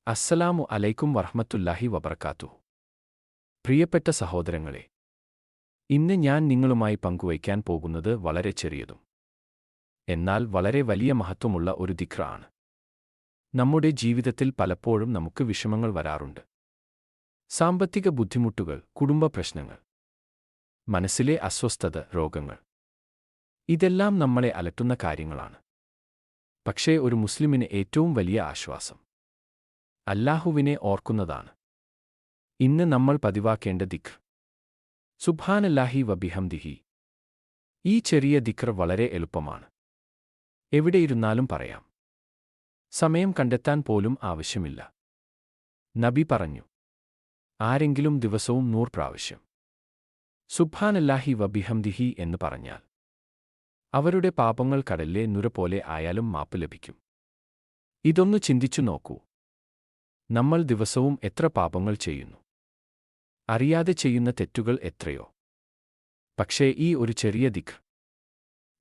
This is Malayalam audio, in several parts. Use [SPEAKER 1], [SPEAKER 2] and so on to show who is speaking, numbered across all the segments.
[SPEAKER 1] അസ്സലാമു അലൈക്കും വറഹ്മത്തുള്ളാഹി വബറകാതുഹു. പ്രിയപ്പെട്ട സഹോദരങ്ങളെ, ഇന്ന് ഞാൻ നിങ്ങളുമായി പങ്കുവയ്ക്കാൻ പോകുന്നത് വളരെ ചെറിയതും എന്നാൽ വളരെ വലിയ മഹത്വമുള്ള ഒരു ദിക്ർ ആണ്. നമ്മുടെ ജീവിതത്തിൽ പലപ്പോഴും നമുക്ക് വിഷമങ്ങൾ വരാറുണ്ട്. സാമ്പത്തിക ബുദ്ധിമുട്ടുകൾ, കുടുംബ പ്രശ്നങ്ങൾ, മനസ്സിലെ അസ്വസ്ഥത, രോഗങ്ങൾ. ഇതെല്ലാം നമ്മളെ അലട്ടുന്ന കാര്യങ്ങളാണ്. പക്ഷേ ഒരു മുസ്ലിമിന് ഏറ്റവും വലിയ ആശ്വാസം അല്ലാഹുവിനെ ഓർക്കുന്നതാണ്. ഇന്ന് നമ്മൾ പതിവാക്കേണ്ട ദിക്ർ സുബ്ഹാനല്ലാഹി വബിഹംദിഹി. ഈ ചെറിയ ദിക്ർ വളരെ എളുപ്പമാണ്. എവിടെയിരുന്നാലും പറയാം. സമയം കണ്ടെത്താൻ പോലും ആവശ്യമില്ല. നബി പറഞ്ഞു, ആരെങ്കിലും ദിവസവും 100 പ്രാവശ്യം സുബ്ഹാനല്ലാഹി വബിഹംദിഹി എന്ന് പറഞ്ഞാൽ അവരുടെ പാപങ്ങൾ കടലിലെ നുര പോലെ ആയാലും മാപ്പ് ലഭിക്കും. ഇതൊന്നു ചിന്തിച്ചു നോക്കൂ. നമ്മൾ ദിവസവും എത്ര പാപങ്ങൾ ചെയ്യുന്നു? അറിയാതെ ചെയ്യുന്ന തെറ്റുകൾ എത്രയോ. പക്ഷേ ഈ ഒരു ചെറിയ ദിക്ർ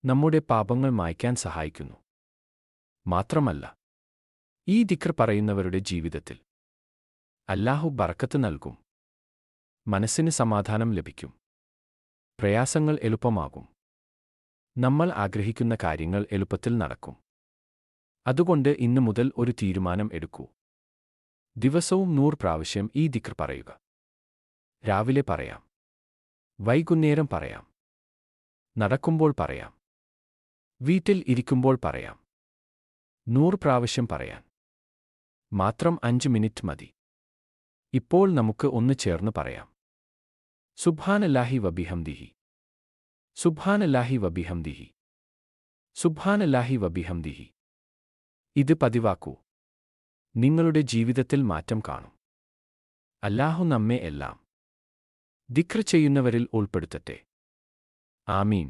[SPEAKER 1] നമ്മുടെ പാപങ്ങൾ മായ്ക്കാൻ സഹായിക്കുന്നു. മാത്രമല്ല, ഈ ദിക്ർ പറയുന്നവരുടെ ജീവിതത്തിൽ അല്ലാഹു ബറക്കത്ത് നൽകും. മനസ്സിന് സമാധാനം ലഭിക്കും. പ്രയാസങ്ങൾ എളുപ്പമാകും. നമ്മൾ ആഗ്രഹിക്കുന്ന കാര്യങ്ങൾ എളുപ്പത്തിൽ നടക്കും. അതുകൊണ്ട് ഇന്നു മുതൽ ഒരു തീരുമാനം എടുക്കൂ. ദിവസവും 100 പ്രാവശ്യം ഈ ദിക്ർ പറയുക. രാവിലെ പറയാം, വൈകുന്നേരം പറയാം, നടക്കുമ്പോൾ പറയാം, വീട്ടിൽ ഇരിക്കുമ്പോൾ പറയാം. 100 പ്രാവശ്യം പറയാൻ മാത്രം 5 മിനിറ്റ് മതി. ഇപ്പോൾ നമുക്ക് ഒന്ന് ചേർന്ന് പറയാം. സുബ്ഹാനല്ലാഹി വബിഹംദിഹി, സുബ്ഹാനല്ലാഹി വബിഹംദിഹി, സുബ്ഹാനല്ലാഹി വബിഹംദിഹി. ഇത് പതിവാക്കൂ. നിങ്ങളുടെ ജീവിതത്തിൽ മാറ്റം കാണും. അല്ലാഹു നമ്മെ എല്ലാം ദിക്ർ ചെയ്യുന്നവരിൽ ഉൾപ്പെടുത്തട്ടെ. ആമീൻ.